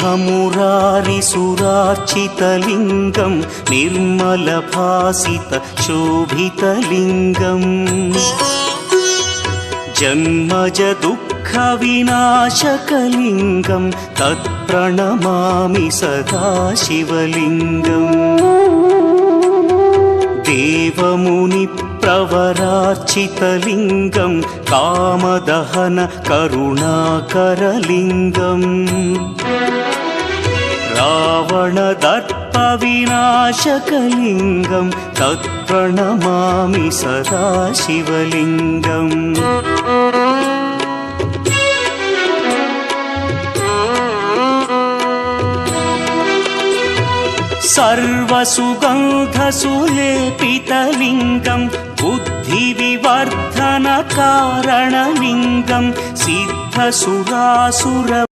ब्रह्ममुरारिसुरार्चितलिङ्गं निर्मलभासितशोभितलिङ्गम् जन्मजदुःखविनाशकलिङ्गं तत्प्रणमामि सदा शिवलिङ्गम् देवमुनिप्रवरार्चितलिङ्गं कामदहन करुणाकरलिङ्गम् रावणदर्पविनाशकलिङ्गं तत्प्रणमामि सदा शिवलिङ्गम् सर्वसुगन्धसुलेपितलिङ्गं बुद्धिविवर्धनकारणलिङ्गं सिद्धसुरासुर